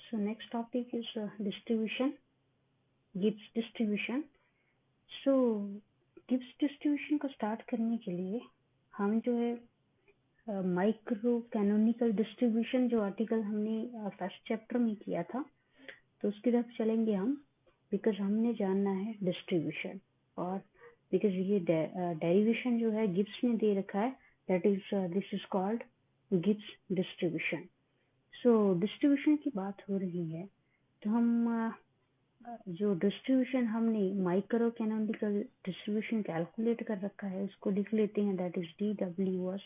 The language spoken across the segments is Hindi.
So next topic is distribution, Gibbs distribution. So Gibbs distribution को start करने के लिए हम जो है माइक्रो कैनोनिकल डिस्ट्रीब्यूशन जो आर्टिकल हमने फर्स्ट चैप्टर में किया था तो उसकी तरफ चलेंगे हम, बिकॉज हमने जानना है डिस्ट्रीब्यूशन और बिकॉज ये डेरिवेशन जो है गिब्स ने दे रखा है, that is this is called Gibbs distribution. So distribution की बात हो रही है तो हम जो डिस्ट्रीब्यूशन हमने माइक्रो कैनोनिकल डिस्ट्रीब्यूशन कैलकुलेट कर रखा है उसको लिख लेते हैं, that is DW was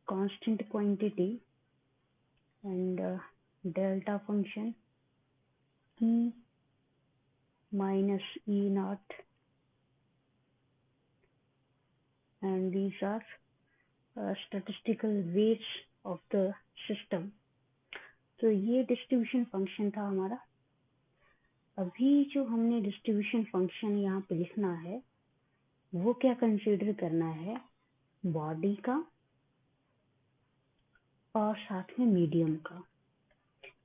constant quantity and delta function E minus E naught, and these are statistical weights of the system. तो ये डिस्ट्रीब्यूशन फंक्शन था हमारा. अभी जो हमने डिस्ट्रीब्यूशन फंक्शन यहाँ पे लिखना है वो क्या कंसीडर करना है, बॉडी का और साथ में मीडियम का,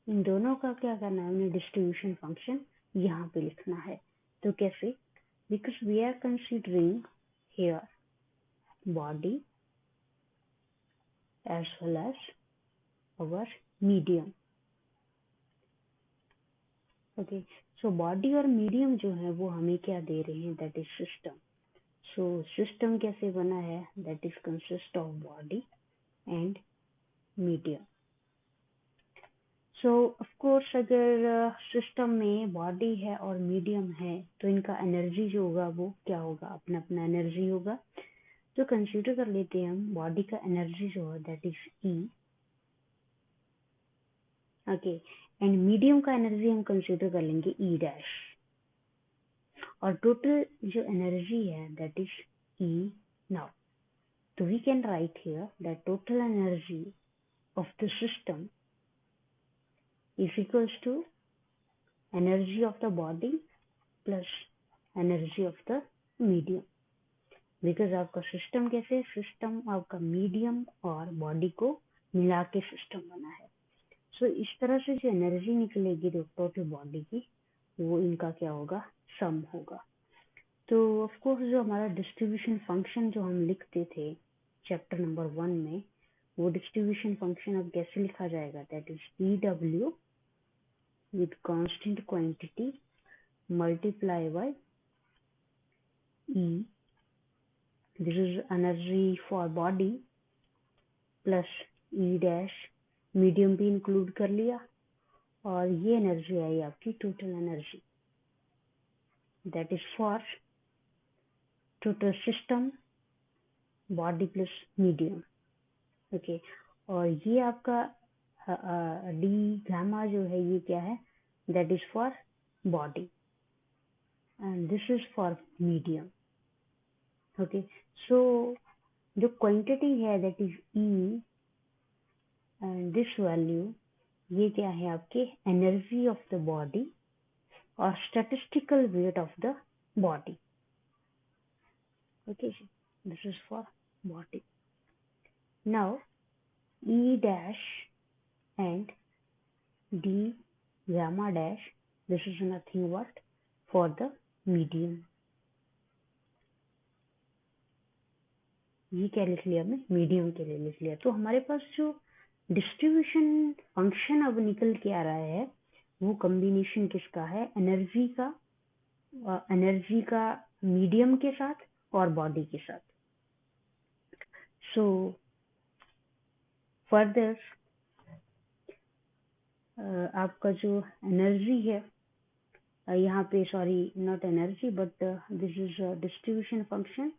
इन दोनों का क्या करना है, हमने डिस्ट्रीब्यूशन फंक्शन यहाँ पे लिखना है. तो कैसे, because we are considering here body as well as our medium. Okay, so body और medium जो है वो हमें क्या दे रहे हैं, that is system. So system कैसे बना है, that is consist of body and medium. So of course अगर system में body है और medium है तो इनका energy जो होगा वो क्या होगा, अपना अपना energy होगा. तो कंसीडर कर लेते हैं हम बॉडी का एनर्जी जो है that is E. Okay, and medium का एनर्जी हम कंसीडर कर लेंगे E डैश, और टोटल जो एनर्जी है दैट इज E नाउ. तो we can write here that total energy of the system is equals to energy of the body plus energy of the medium. Because आपका सिस्टम कैसे, सिस्टम आपका मीडियम और बॉडी को मिला के सिस्टम बना है. सो इस तरह से जो एनर्जी निकलेगी टोटल बॉडी की वो इनका क्या होगा, सम होगा. तो ऑफ कोर्स जो हमारा डिस्ट्रीब्यूशन फंक्शन जो हम लिखते थे चैप्टर नंबर 1 में, वो डिस्ट्रीब्यूशन फंक्शन अब कैसे लिखा जाएगा, that is DW with constant quantity multiply by E. This is energy for body plus E dash, medium भी इंक्लूड कर लिया, और ये एनर्जी आई आपकी total energy, that is for total system body plus medium. Okay, और ये आपका डी गामा जो है ये क्या है, that is for body and this is for medium. Okay, so जो क्वांटिटी है that is E and this value, ये क्या है आपके एनर्जी ऑफ द बॉडी और statistical weight of the body. Okay, this is for body. Now E dash and D gamma dash, this is nothing but for the medium. ये क्या लिख लिया, हमने मीडियम के लिए लिख लिया. तो हमारे पास जो डिस्ट्रीब्यूशन फंक्शन अब निकल के आ रहा है वो कॉम्बिनेशन किसका है, एनर्जी का मीडियम के साथ और बॉडी के साथ. सो फर्दर आपका जो एनर्जी है यहाँ पे, sorry not energy but this is distribution function,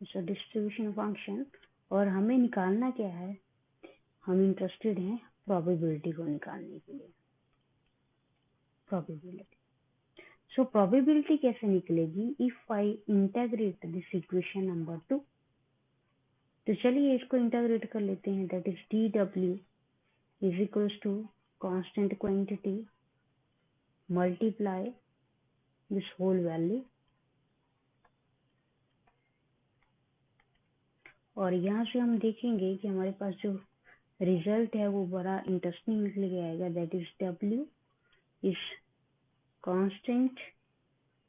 distribution function, और हमें निकालना क्या है, हम इंटरेस्टेड हैं प्रोबेबिलिटी को निकालने के लिए. प्रोबेबिलिटी, सो प्रोबेबिलिटी कैसे निकलेगी, if I integrate this equation number 2. तो चलिए इसको इंटेग्रेट कर लेते हैं, that is DW is equals to constant quantity multiply this whole value, और यहाँ से हम देखेंगे कि हमारे पास जो रिजल्ट है वो बड़ा इंटरेस्टिंग निकल के आएगा, that is W is constant,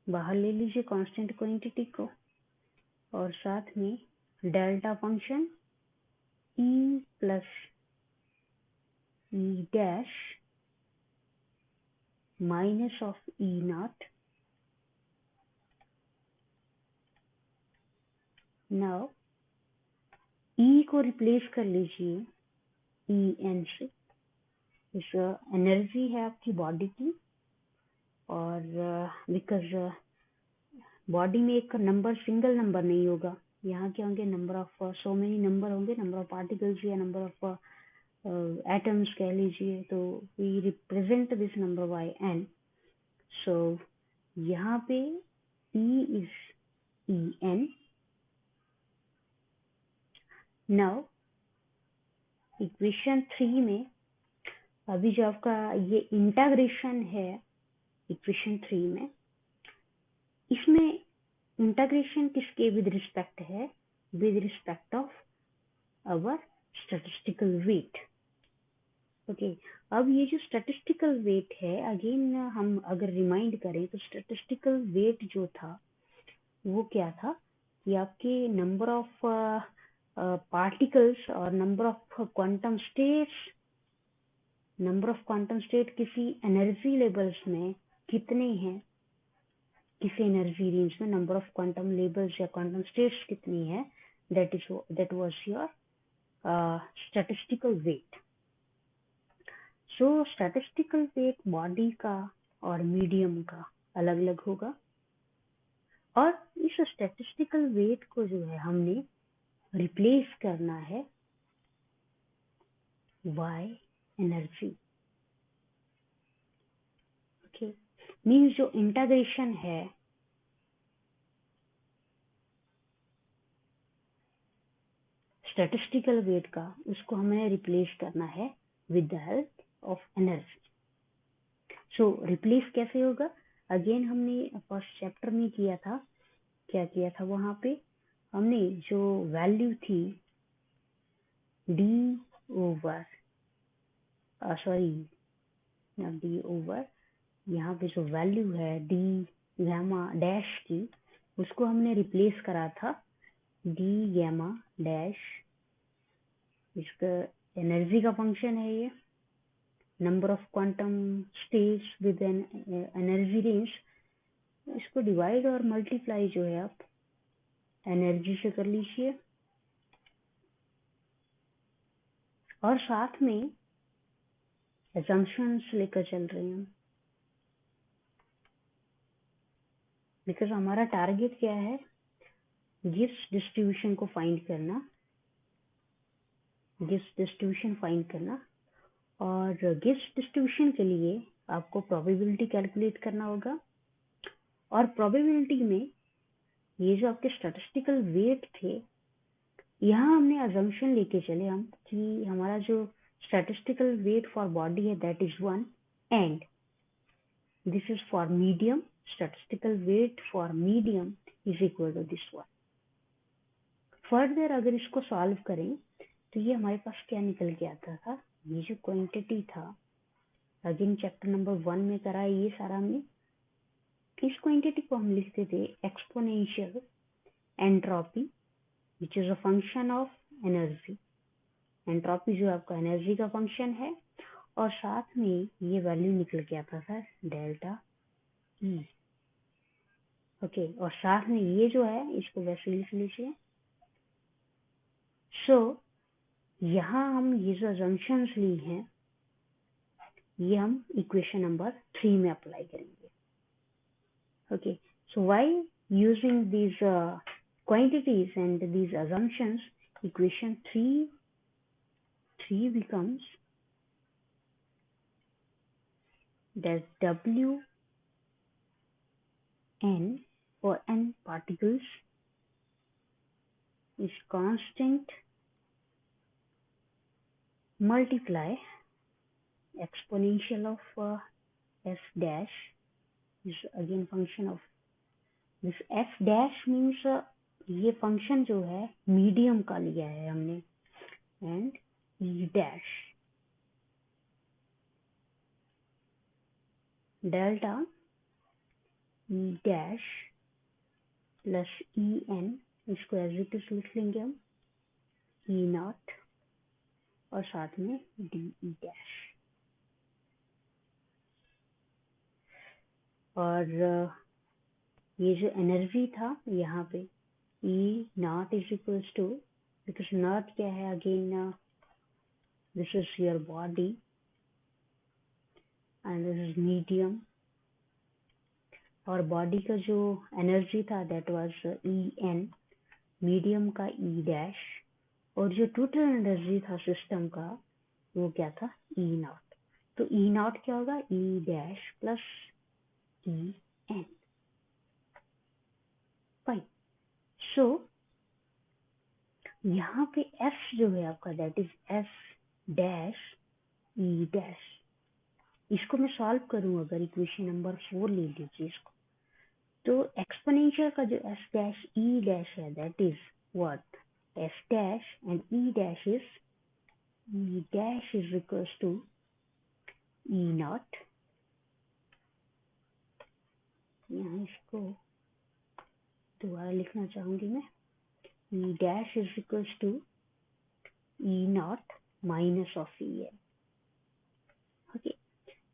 बाहर ले लीजिए कांस्टेंट क्वांटिटी को, और साथ में delta function E plus E dash minus of E not. Now E को रिप्लेस कर लीजिए En से, इस एनर्जी है आपकी बॉडी की, और बिकॉज बॉडी में एक नंबर सिंगल नंबर नहीं होगा, यहाँ क्या होंगे, number of so many number होंगे, नंबर ऑफ पार्टिकल्स या नंबर ऑफ एटम्स कह लीजिए, तो we represent this number by n। So यहाँ पे E is En। Now equation 3 में अभी जो आपका ये इंटीग्रेशन है इक्वेशन 3 में, इसमें इंटीग्रेशन किसके विद रिस्पेक्ट है, with respect of our statistical weight. Okay, अब ये जो स्टैटिस्टिकल वेट है, अगेन हम अगर रिमाइंड करें तो स्टैटिस्टिकल वेट जो था वो क्या था कि आपके नंबर ऑफ पार्टिकल्स और number of quantum states, number of quantum state किसी एनर्जी लेवल्स में कितने हैं, किसी एनर्जी रेंज में नंबर ऑफ क्वांटम लेवल्स या क्वांटम स्टेट्स कितनी है, that was your statistical weight. So statistical weight body का और मीडियम का अलग अलग होगा, और इस स्टैटिस्टिकल वेट को जो है हमने रिप्लेस करना है y एनर्जी। ओके, मीन्स जो इंटीग्रेशन है स्टैटिस्टिकल वेट का, उसको हमें रिप्लेस करना है with the help of energy. So replace कैसे होगा, अगेन हमने फर्स्ट चैप्टर में किया था, क्या किया था, वहां पे हमने जो वैल्यू थी d over sorry not d over, यहाँ पे जो वैल्यू है d गैमा डैश की, उसको हमने रिप्लेस करा था d गैमा डैश, इसका एनर्जी का फंक्शन है ये, number of quantum states with an energy range, इसको डिवाइड और मल्टीप्लाई जो है आप एनर्जी से कर लीजिए, और साथ में assumptions लेकर चल रहे हैं, बिकॉज हमारा टारगेट क्या है, गिब्स डिस्ट्रीब्यूशन को फाइंड करना, गिब्स डिस्ट्रीब्यूशन फाइंड करना, और गिब्स डिस्ट्रीब्यूशन के लिए आपको प्रोबेबिलिटी कैलकुलेट करना होगा, और प्रोबेबिलिटी में ये जो आपके स्टैटिस्टिकल वेट थे, यहाँ हमने अजम्पशन लेके चले हम कि हमारा जो स्टैटिस्टिकल वेट फॉर बॉडी है that is 1, and this is for medium, statistical weight for medium is equal to this one. Further अगर इसको सॉल्व करें तो ये हमारे पास क्या निकल के आता था, ये जो क्वांटिटी था, अगेन चैप्टर नंबर 1 में करा है ये सारा हमने, इस क्वांटिटी को हम लिखते थे exponential entropy which is a function of energy. Entropy जो आपका एनर्जी का फंक्शन है, और साथ में ये वैल्यू निकल के आता था डेल्टा ई। ओके, और साथ में ये जो है इसको वैसे लिख लीजिए। सो यहाँ हम ये जो assumptions ली हैं ये हम इक्वेशन नंबर 3 में अप्लाई करेंगे। Okay, so while using these quantities and these assumptions, equation 3 becomes that W n for n particles is constant multiply exponential of f dash is again function of this f dash means ये फंक्शन जो है मीडियम का लिया है हमने, and E dash delta E dash plus E N, इसको एज इट इज लिख लेंगे हम, ई नॉट और साथ में डी ई डैश। और ये जो एनर्जी था यहाँ पे E naught is equals to, because naught क्या है again, this is your body and this is medium, और बॉडी का जो एनर्जी था that was E N, medium का ई डैश, और जो टोटल एनर्जी था सिस्टम का वो क्या था, ई नॉट। तो ई नॉट क्या होगा, E dash plus E N. Fine. So यहाँ पे एफ जो है आपका that is F dash E dash. इसको मैं सॉल्व करूं, अगर इक्वेशन नंबर 4 ले लीजिए इसको, तो एक्सपोनेंशियल का जो एफ डैश ई डैश है that is what, F dash and E dash is equals to E naught. यहाँ इसको दोबारा लिखना चाहूंगी मैं, E dash is equals to E naught minus of E N. Okay,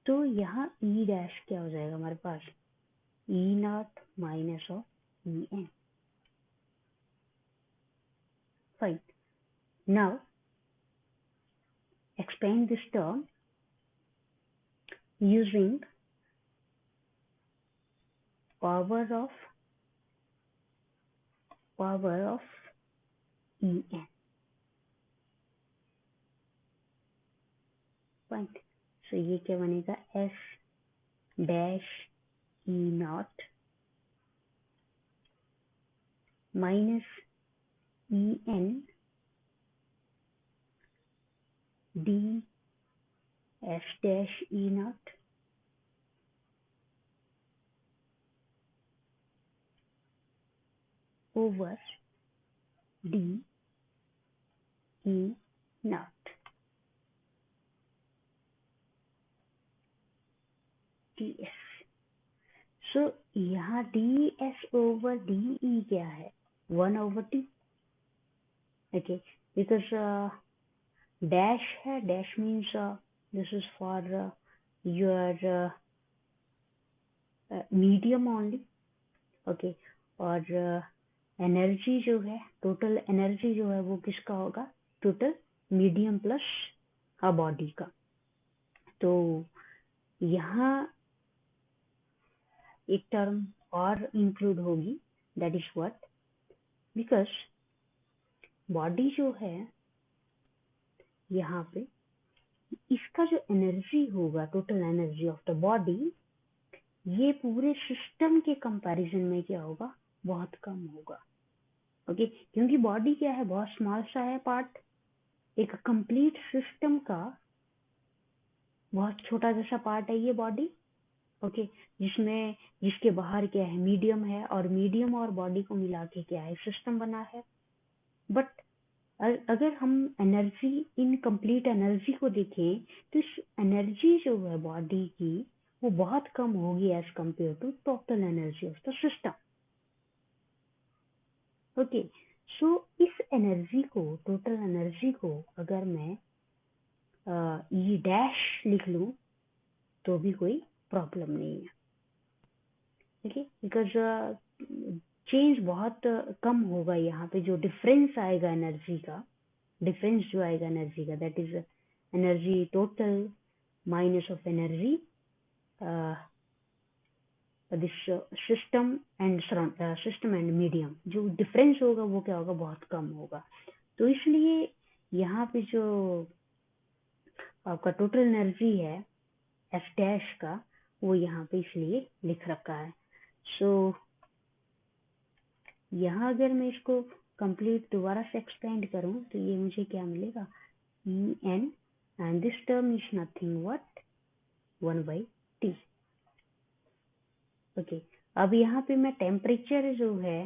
तो यहाँ ई डैश क्या हो जाएगा हमारे पास, E naught minus of E N. Fine. Now expand this term using power of en. Fine. So ये क्या बनेगा, f dash e naught minus en d f dash e naught over d e naught ds. So यहाँ ds over de क्या है, 1 over t. Okay, because dash है, dash means this is for your medium only. Okay, और एनर्जी जो है, टोटल एनर्जी जो है वो किसका होगा, टोटल मीडियम प्लस बॉडी का। तो यहाँ एक टर्म और इंक्लूड होगी, that is what, because body जो है यहाँ पे, इसका जो एनर्जी होगा, total energy of the body, ये पूरे सिस्टम के कंपैरिजन में क्या होगा, बहुत कम होगा। ओके, क्योंकि बॉडी क्या है, बहुत स्मॉल सा है पार्ट, एक कंप्लीट सिस्टम का बहुत छोटा जैसा पार्ट है ये बॉडी। ओके, जिसके बाहर क्या है, मीडियम है, और मीडियम और बॉडी को मिला के क्या है, सिस्टम बना है। बट अगर हम एनर्जी, इनकम्प्लीट एनर्जी को देखें, तो इस एनर्जी जो है बॉडी की वो बहुत कम होगी as compare to total energy of the system. Okay, so इस एनर्जी को, टोटल एनर्जी को अगर मैं ई डैश लिख लूं तो भी कोई प्रॉब्लम नहीं है। ठीक है, बिकॉज चेंज बहुत कम होगा। यहाँ पे जो डिफरेंस आएगा एनर्जी का, डिफरेंस जो आएगा एनर्जी का, that is energy total minus of energy this system and medium, जो डिफरेंस होगा वो क्या होगा, बहुत कम होगा। तो इसलिए यहाँ पे जो आपका टोटल एनर्जी है एफ डैश का, वो यहाँ पे इसलिए लिख रखा है। सो यहाँ अगर मैं इसको कंप्लीट दोबारा से एक्सपेंड करूँ तो ये मुझे क्या मिलेगा, E N, and this term is nothing what 1/t। Okay, अब यहाँ पे मैं टेम्परेचर जो है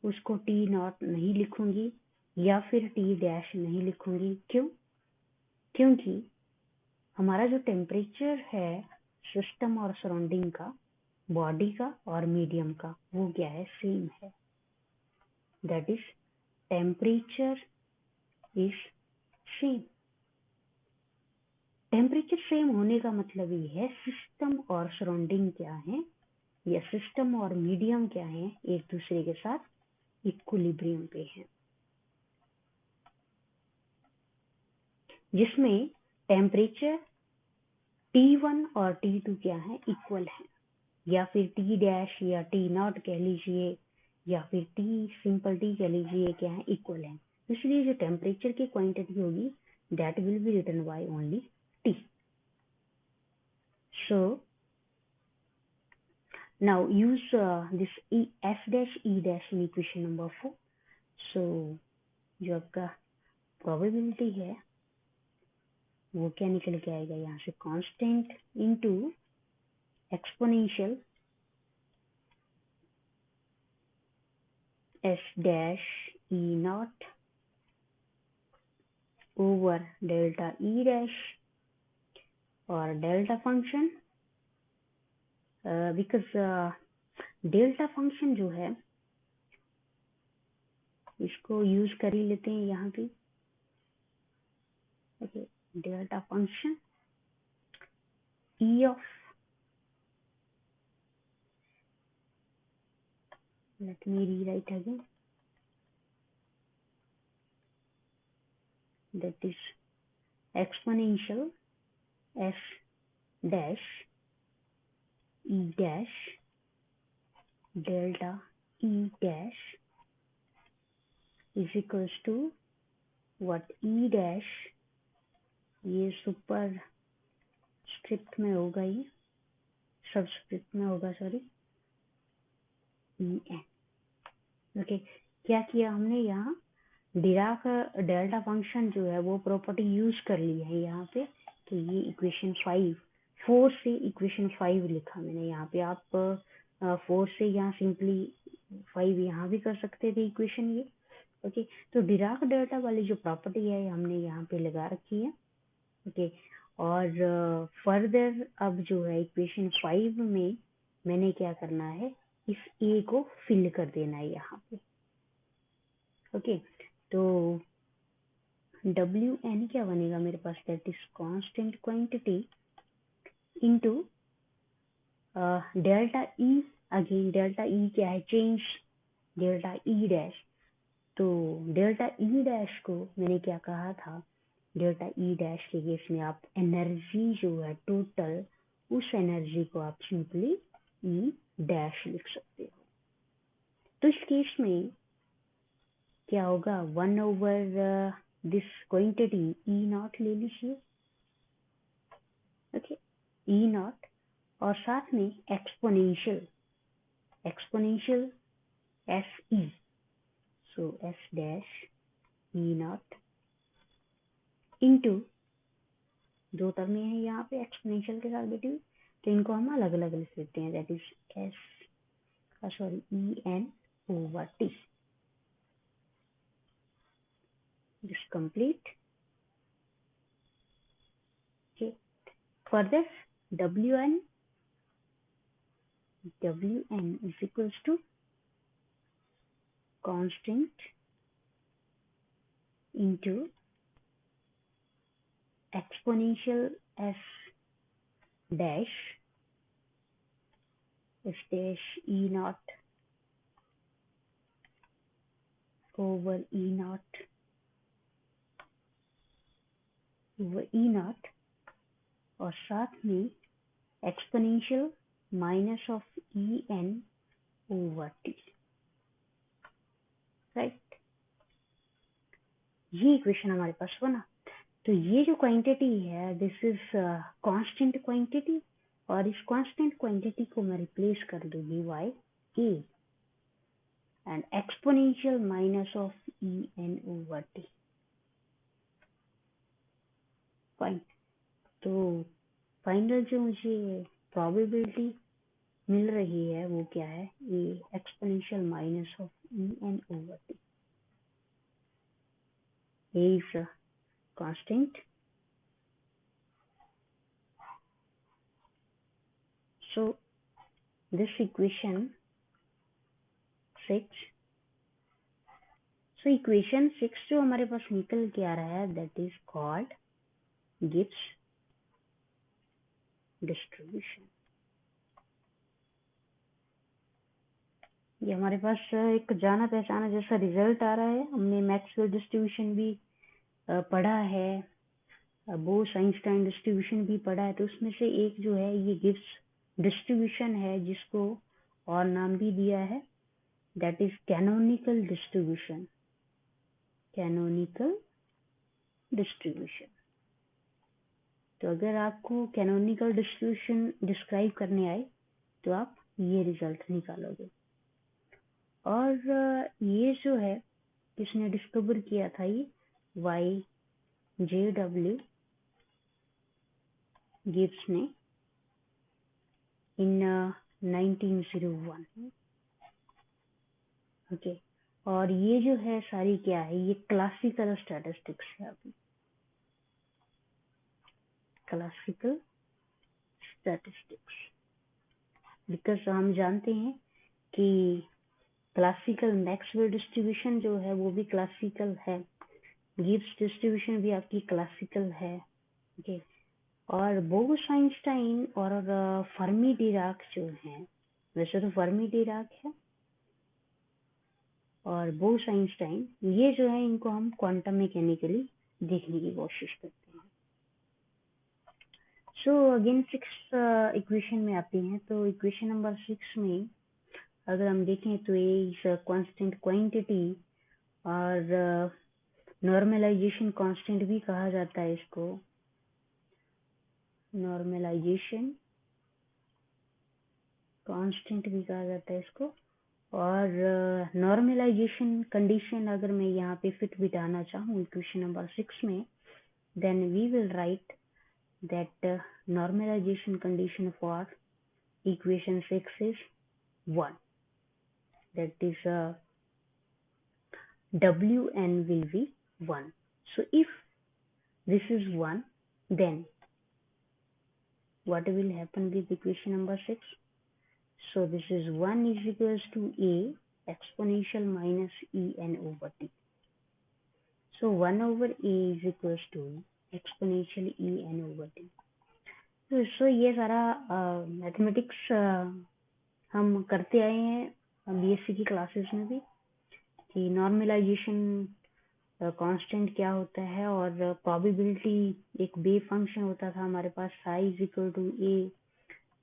उसको टी नॉट नहीं लिखूंगी या फिर टी डैश नहीं लिखूंगी। क्यों? क्योंकि हमारा जो टेम्परेचर है सिस्टम और सराउंडिंग का, बॉडी का और मीडियम का, वो क्या है? सेम है। That is temperature is same. Temperature same होने का मतलब ये है सिस्टम और सराउंडिंग क्या है, या सिस्टम और मीडियम क्या है, एक दूसरे के साथ इक्विलिब्रियम पे है, जिसमें टेम्परेचर T1 और T2 क्या है? इक्वल है, या फिर टी डैश या टी नॉट कह लीजिए, या फिर टी सिंपल टी कह लीजिए, क्या है? इक्वल है। इसलिए जो टेम्परेचर की क्वांटिटी होगी that will be written by only T. So now use this F dash E dash in equation number 4। So जो आपका प्रोबेबिलिटी है वो क्या निकल के आएगा? यहाँ से constant into exponential S dash E naught over delta E dash और delta function, because delta function जो है इसको यूज कर ही लेते हैं यहाँ पे। Okay, delta function E of, let me rewrite again, that is exponential f dash e dash delta e dash is equals to what? e dash, ये सुपर स्क्रिप्ट में होगा, ये सबस्क्रिप्ट में होगा, सॉरी, ई एन। ओके, क्या किया हमने यहाँ? डिराक डेल्टा फंक्शन जो है वो प्रॉपर्टी यूज कर ली है यहाँ पे। तो ये इक्वेशन 4 से इक्वेशन 5 लिखा मैंने यहाँ पे। आप 4 से यहाँ सिंपली 5 यहाँ भी कर सकते थे इक्वेशन ये। ओके, तो डिराक डेल्टा वाली जो प्रॉपर्टी है हमने यहाँ पे लगा रखी है। ओके, और फर्दर अब जो है इक्वेशन 5 में मैंने क्या करना है? इस ए को फिल कर देना है यहाँ पे। ओके, तो डब्ल्यू एन क्या बनेगा मेरे पास? That is constant quantity into delta E. Again delta E क्या है? Change delta E dash. तो डेल्टा ई डैश को मैंने क्या कहा था? डेल्टा ई डैश के केस में आप एनर्जी जो है टोटल, उस एनर्जी को आप सिंपली ई डैश लिख सकते हो। तो इस केस में क्या होगा? 1 over this quantity E not ले लीजिए। ओके, ई नॉट और साथ में exponential F E, so F dash E not into, दो टर्म है यहाँ पे एक्सपोनेंशियल के साथ बैठी हुई, तो इनको हम अलग अलग लिख देते हैं। That is S, sorry, E N over T. This complete. Okay, further W N is equals to constant into exponential f dash e naught over e naught और साथ में exponential minus of E N over T. Right, ये इक्वेशन हमारे पास बना। तो ये जो क्वांटिटी है दिस इज कांस्टेंट क्वांटिटी, और इस कांस्टेंट क्वांटिटी को मैं रिप्लेस कर दूंगी by A and exponential minus of E N over T. Fine. तो फाइनल जो मुझे प्रोबेबिलिटी मिल रही है वो क्या है, A exponential minus of E N over T. A is a constant. So this equation 6, so equation 6 जो हमारे पास निकल के आ रहा है that is called Gibbs distribution. ये हमारे पास एक जाना पहचाना जैसा रिजल्ट आ रहा है. हमने मैक्सवेल डिस्ट्रीब्यूशन भी पढ़ा है, बोस-आइंस्टाइन डिस्ट्रीब्यूशन भी पढ़ा है. तो उसमें से एक जो है ये गिब्स डिस्ट्रीब्यूशन है, जिसको और नाम भी दिया है that is canonical distribution. Canonical distribution. तो अगर आपको कैनोनिकल डिस्ट्रीब्यूशन डिस्क्राइब करने आए तो आप ये रिजल्ट निकालोगे. और ये जो है किसने डिस्कवर किया था, ये YJW गिब्स ने इन 1901. ओके. और ये जो है सारी क्या है, ये क्लासिकल स्टैटिस्टिक्स है. अभी क्लासिकल स्टैटिस्टिक्स, बिकॉज हम जानते हैं कि क्लासिकल मैक्सवेल डिस्ट्रीब्यूशन जो है वो भी क्लासिकल है, गिब्स डिस्ट्रीब्यूशन भी आपकी क्लासिकल है. ओके. और बोस-आइंस्टाइन और फर्मी डिराक जो हैं, वैसे तो फर्मी डिराक है और बोस-आइंस्टाइन, ये जो है इनको हम क्वांटम मैकेनिकली देखने की कोशिश करते हैं. सो अगेन 6 इक्वेशन में आते हैं. तो इक्वेशन नंबर 6 में अगर हम देखें तो ए इज कांस्टेंट क्वांटिटी और नॉर्मलाइजेशन कांस्टेंट भी कहा जाता है इसको. नॉर्मलाइजेशन कांस्टेंट भी कहा जाता है इसको. और नॉर्मलाइजेशन कंडीशन अगर मैं यहाँ पे फिट बिठाना चाहूँ इक्वेशन नंबर 6 में, then we will write that normalisation condition for equation 6 is 1. That is Wn will be 1. So if this is 1, then what will happen with equation number 6? So this is 1 is equals to a exponential minus en over t. So 1 over a is equals to exponential en over t. So ये सारा मैथमेटिक्स हम करते आए हैं बीएससी की क्लासेस में भी, कि नॉर्मलाइजेशन कांस्टेंट क्या होता है और प्रोबेबिलिटी एक वेव फंक्शन होता था हमारे पास psi is equal to A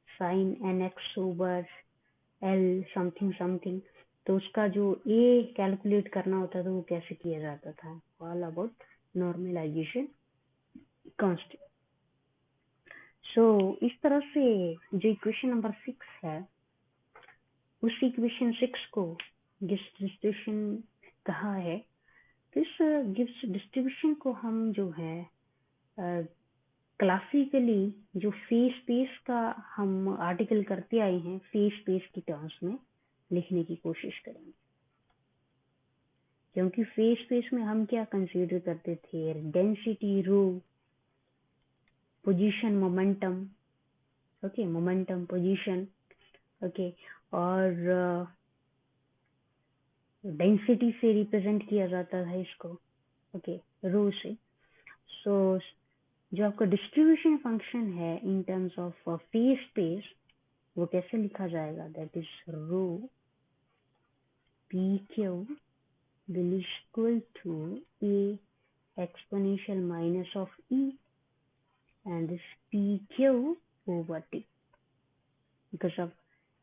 sine N X over L something something. तो उसका जो ए कैलकुलेट करना होता था वो कैसे किया जाता था, ऑल अबाउट नॉर्मलाइजेशन कांस्टेंट. सो इस तरह से जो इक्वेशन नंबर 6 है, उस इक्वेशन 6 को गिब्स डिस्ट्रीब्यूशन कहा है. तो इस गिब्स डिस्ट्रीब्यूशन को हम जो है क्लासिकली जो फेज स्पेस का हम आर्टिकल करते आए हैं, फेज स्पेस की टर्म्स में लिखने की कोशिश करेंगे. क्योंकि फेज स्पेस में हम क्या कंसीडर करते थे, density, rho, position, momentum. Okay, momentum, position. Okay. और डेंसिटी से रिप्रेजेंट किया जाता था इसको. ओके, रो से. सो जो आपका डिस्ट्रीब्यूशन फंक्शन है in terms of phase space, वो कैसे लिखा जाएगा, that is rho P Q will equal to A exponential minus of E and this P Q over T. Because of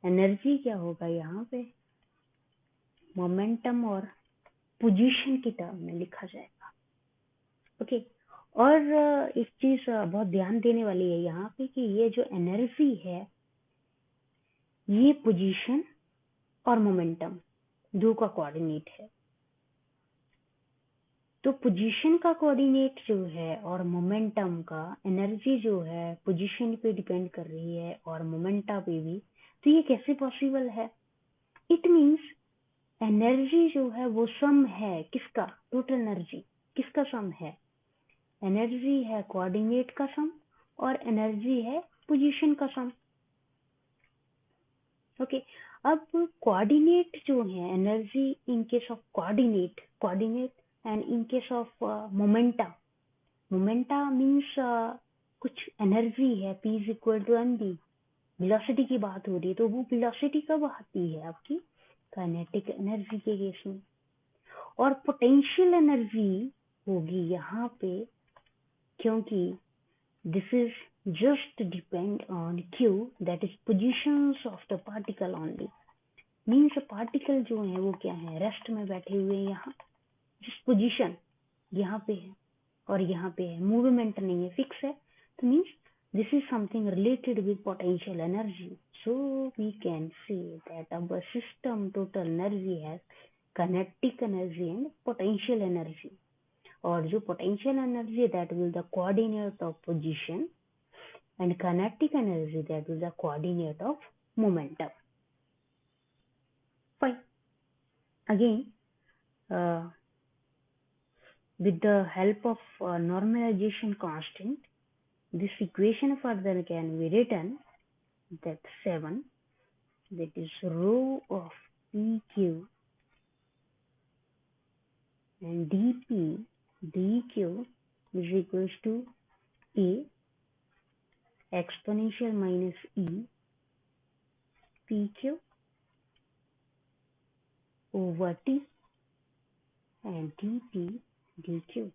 energy क्या होगा यहाँ पे, मोमेंटम और पोजीशन की टर्म में लिखा जाएगा. ओके. और एक चीज बहुत ध्यान देने वाली है यहाँ पे कि ये जो एनर्जी है ये पोजीशन और मोमेंटम दो का कोऑर्डिनेट है. तो पोजीशन का कोऑर्डिनेट जो है और मोमेंटम का, एनर्जी जो है पोजीशन पे डिपेंड कर रही है और मोमेंटम पे भी. तो ये कैसे पॉसिबल है? इट मीन्स एनर्जी जो है वो सम है किसका? टोटल एनर्जी किसका सम है? एनर्जी है कोऑर्डिनेट का सम और एनर्जी है पोजीशन का सम। ओके, अब कोऑर्डिनेट जो है energy in case of coordinate and in case of momenta means कुछ एनर्जी है P is equal to mv, velocity की बात हो रही है, तो वो वेलोसिटी कब आती है आपकी? काइनेटिक एनर्जी के केस में। और पोटेंशियल एनर्जी होगी यहाँ पे, क्योंकि this is just depend on q, that is positions of the particle only, means particle जो है वो क्या है? रेस्ट में बैठे हुए हैं यहाँ, जिस पोजीशन यहाँ पे है और यहाँ पे है, मूवमेंट नहीं है, फिक्स है, तो means this is something related with potential energy. So we can say that our system total energy has kinetic energy and potential energy. और जो potential energy that will the coordinate of position and kinetic energy that will the coordinate of momentum. Fine. Again, uh, with the help of normalization constant, this equation further can be written that 7, that is rho of PQ and dQ is equals to A exponential minus E PQ over T and dP dQ,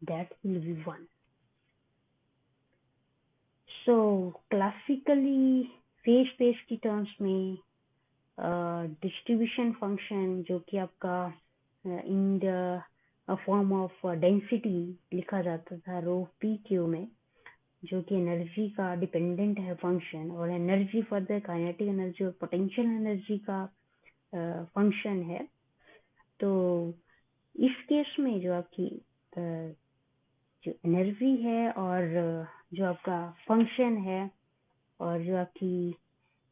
that will be 1. So classically phase space की टर्म्स में डिस्ट्रीब्यूशन फंक्शन जो कि आपका in the form of density लिखा जाता था रो पी क्यू में, जो कि एनर्जी का डिपेंडेंट है फंक्शन, और एनर्जी फर्दर काइनेटिक एनर्जी और पोटेंशियल एनर्जी का फंक्शन है। तो इस केस में जो आपकी जो एनर्जी है और जो आपका फंक्शन है और जो आपकी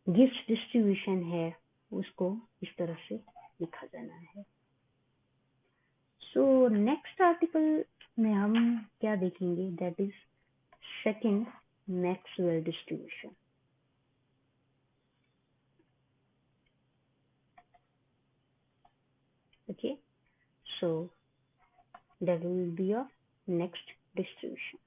गिब्स डिस्ट्रीब्यूशन है उसको इस तरह से लिखा जाना है। सो नेक्स्ट आर्टिकल में हम क्या देखेंगे? That is second Maxwell distribution. Okay, so that will be your next distribution.